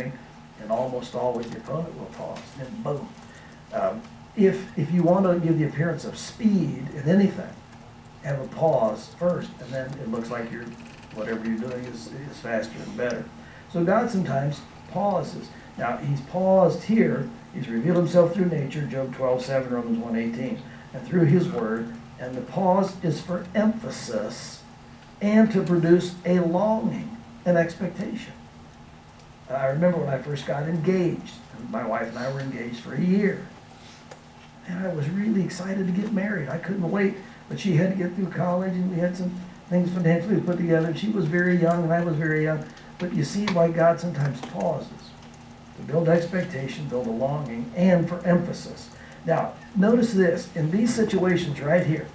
and almost always the opponent will pause, and boom. If you want to give the appearance of speed in anything, have a pause first, and then it looks like whatever you're doing is faster and better. So God sometimes pauses. Now, he's paused here. He's revealed himself through nature, Job 12:7, Romans 1:18, and through his word. And the pause is for emphasis and to produce a longing, an expectation. I remember when I first got engaged, and my wife and I were engaged for a year. And I was really excited to get married. I couldn't wait, but she had to get through college, and we had some things financially to put together. And she was very young, and I was very young. But you see why God sometimes pauses. To build expectation, build a longing, and for emphasis. Now, notice this. In these situations right here,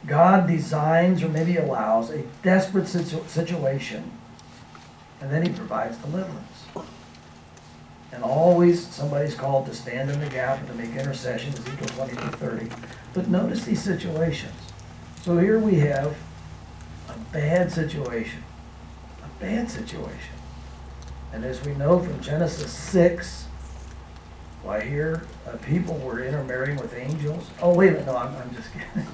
God designs or maybe allows a desperate situation, and then he provides deliverance. And always somebody's called to stand in the gap and to make intercession, Ezekiel 22:30. But notice these situations. So here we have a bad situation. A bad situation. And as we know from Genesis 6, why here people were intermarrying with angels. Oh, wait a minute. No, I'm just kidding.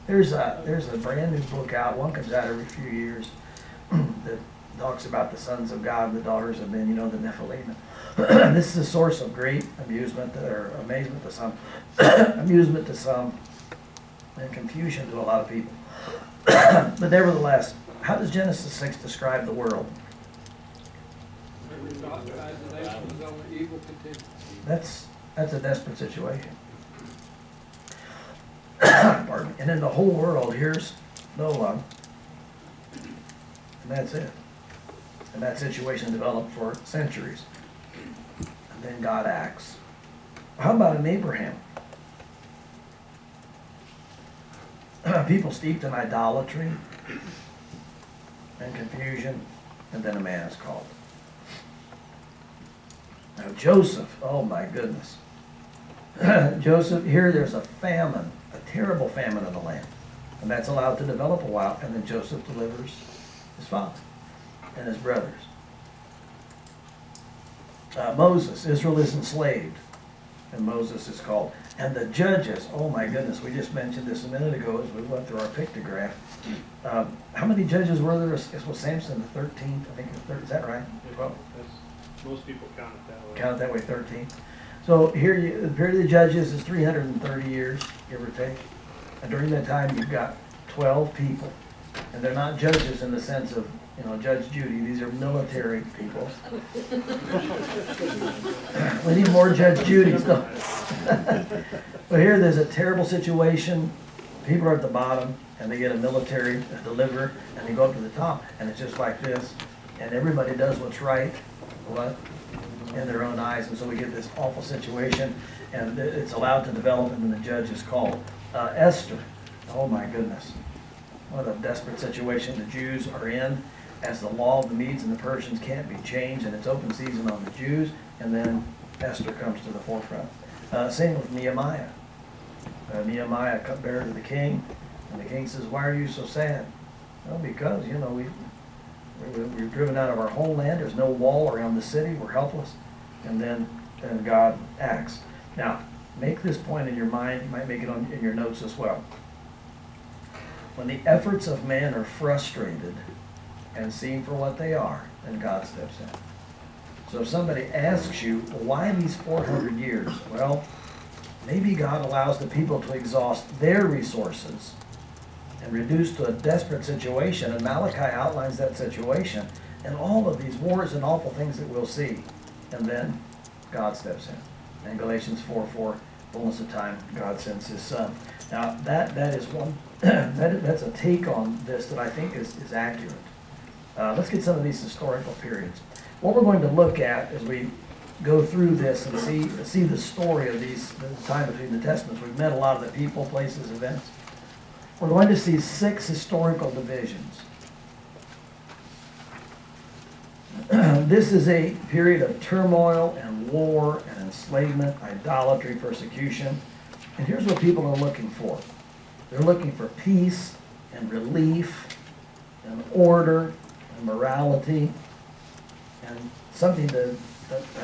There's a brand new book out. One comes out every few years that talks about the sons of God and the daughters of men, the Nephilim. This is a source of great amusement or amazement to some, amusement to some, and confusion to a lot of people. But nevertheless, how does Genesis 6 describe the world? That's a desperate situation. Pardon me. And in the whole world, here's Noah, and that's it. And that situation developed for centuries. And then God acts. How about in Abraham? People steeped in idolatry and confusion, and then a man is called. Now Joseph, oh my goodness. Joseph, here there's a famine, a terrible famine in the land. And that's allowed to develop a while, and then Joseph delivers his father and his brothers. Moses, Israel is enslaved, and Moses is called. And the judges, oh my goodness, we just mentioned this a minute ago as we went through our pictograph. How many judges were there? It was Samson, the 13th, I think it was 13, is that right? 12? Most people count it that way. Count it that way, 13. So here, the period of the judges is 330 years, give or take. And during that time, you've got 12 people. And they're not judges in the sense of, Judge Judy. These are military people. We need more Judge Judys, though. But here, there's a terrible situation. People are at the bottom, and they get a military deliverer, and they go up to the top, and it's just like this. And everybody does what's right, in their own eyes, and so we get this awful situation, and it's allowed to develop, and then the judge is called. Esther, oh my goodness, what a desperate situation the Jews are in, as the law of the Medes and the Persians can't be changed, and it's open season on the Jews, and then Esther comes to the forefront. Same with Nehemiah. Nehemiah cupbearer to the king, and the king says, "Why are you so sad?" Well, because, we're driven out of our homeland. There's no wall around the city. We're helpless. And then God acts. Now, make this point in your mind. You might make it in your notes as well. When the efforts of man are frustrated and seen for what they are, then God steps in. So if somebody asks you, well, why these 400 years? Well, maybe God allows the people to exhaust their resources and reduced to a desperate situation, and Malachi outlines that situation and all of these wars and awful things that we'll see, and then God steps in. And Galatians 4:4, fullness of time, God sends his son. Now that is one that's a take on this that I think is accurate. Let's get some of these historical periods. What we're going to look at as we go through this and see the story of the time between the testaments. We've met a lot of the people, places, events. We're going to see 6 historical divisions. This is a period of turmoil and war and enslavement, idolatry, persecution. And here's what people are looking for. They're looking for peace and relief order and morality and something to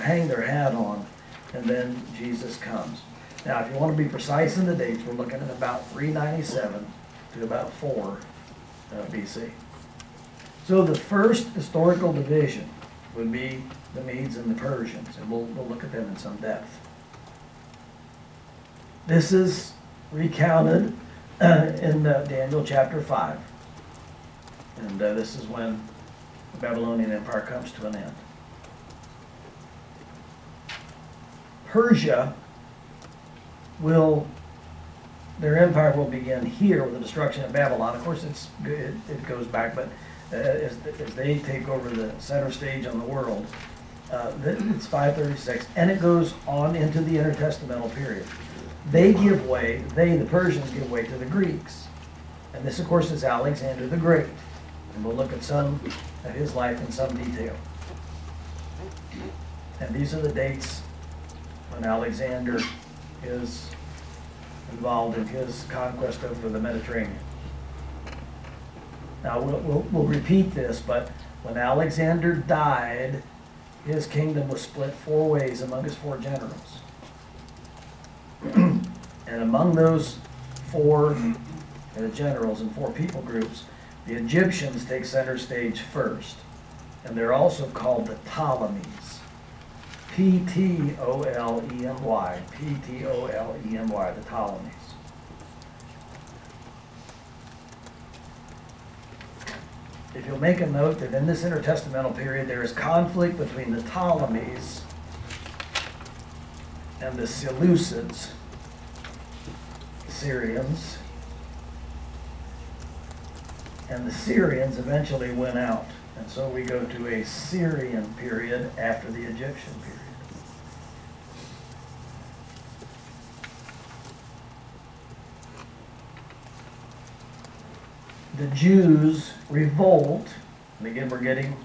hang their hat on. And then Jesus comes. Now, if you want to be precise in the dates, we're looking at about 397 to about 4 BC. So the first historical division would be the Medes and the Persians, and we'll look at them in some depth. This is recounted in Daniel chapter 5. And this is when the Babylonian Empire comes to an end. Persia their empire will begin here with the destruction of Babylon. Of course, it goes back, but as they take over the center stage on the world, it's 536, and it goes on into the intertestamental period. The Persians give way to the Greeks. And this, of course, is Alexander the Great. And we'll look at some of his life in some detail. And these are the dates when Alexander is involved in his conquest over the Mediterranean. Now, we'll repeat this, but when Alexander died, his kingdom was split 4 ways among his 4 generals. And among those 4 generals and 4 people groups, the Egyptians take center stage first. And they're also called the Ptolemies. P-T-O-L-E-M-Y. P-T-O-L-E-M-Y, the Ptolemies. If you'll make a note that in this intertestamental period there is conflict between the Ptolemies and the Seleucids, Syrians, and the Syrians eventually went out. And so we go to a Syrian period after the Egyptian period. The Jews revolt, and again we're getting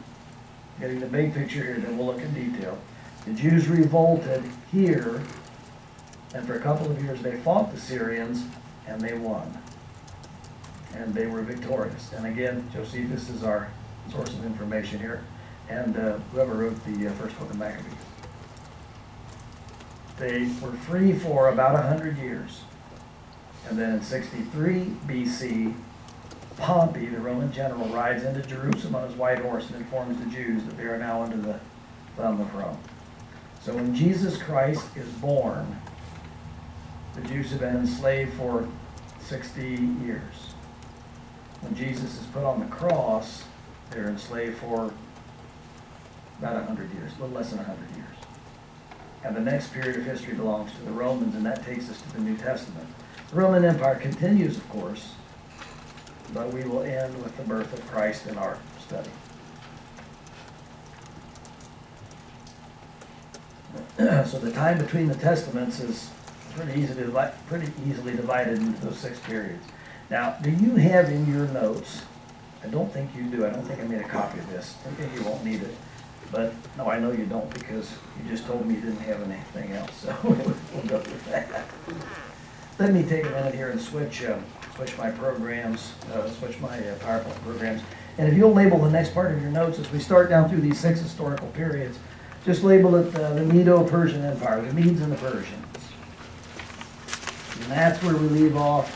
the big picture here, then we'll look in detail. The Jews revolted here, and for a couple of years they fought the Syrians, and they won. And they were victorious. And again, Josephus is our source of information here, and whoever wrote the first book of Maccabees. They were free for about 100 years. And then in 63 BC, Pompey, the Roman general, rides into Jerusalem on his white horse and informs the Jews that they are now under the thumb of Rome. So when Jesus Christ is born, the Jews have been enslaved for 60 years. When Jesus is put on the cross, they're enslaved for about 100 years, a little less than 100 years. And the next period of history belongs to the Romans, and that takes us to the New Testament. The Roman Empire continues, of course, but we will end with the birth of Christ in our study. So the time between the Testaments is pretty easily divided into those 6 periods. Now, do you have in your notes, I don't think you do, I don't think I made a copy of this, maybe you won't need it, but no, I know you don't because you just told me you didn't have anything else, so we'll go through that. Let me take a minute here and switch my programs, switch my PowerPoint programs. And if you'll label the next part of your notes as we start down through these 6 historical periods, just label it the Medo-Persian Empire, the Medes and the Persians. And that's where we leave off.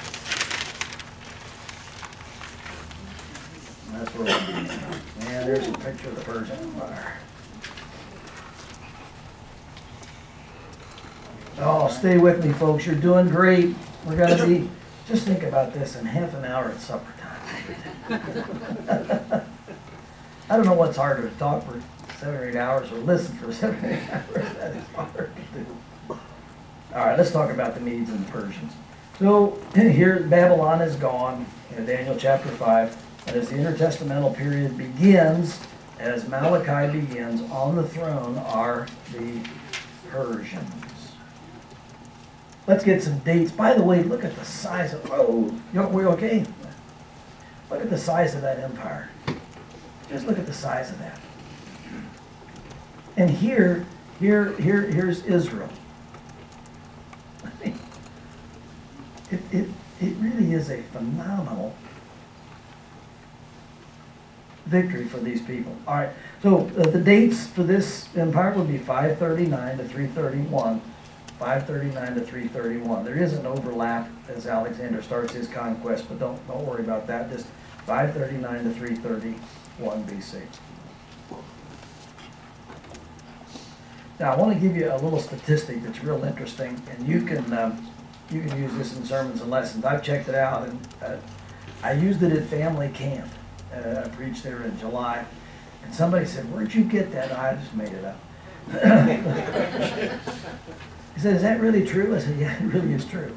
And that's where we'll be. And there's a picture of the Persian Empire. Oh, stay with me, folks. You're doing great. We're going to be, just think about this, in half an hour at supper time. I don't know what's harder, to talk for 7 or 8 hours or listen for 7 or 8 hours. That is hard to do. All right, let's talk about the Medes and the Persians. So here, Babylon is gone in Daniel chapter 5. And as the intertestamental period begins, as Malachi begins, on the throne are the Persians. Let's get some dates. By the way, look at the size of, we okay? Look at the size of that empire. Just look at the size of that. And here's Israel. It really is a phenomenal victory for these people. All right, so the dates for this empire would be 539 to 331. 539 to 331. There is an overlap as Alexander starts his conquest, but don't worry about that. Just 539 to 331 BC. Now I want to give you a little statistic that's real interesting, and you can use this in sermons and lessons. I've checked it out, and I used it at family camp. I preached there in July, and somebody said, "Where'd you get that?" I just made it up. He said, "Is that really true?" I said, "Yeah, it really is true."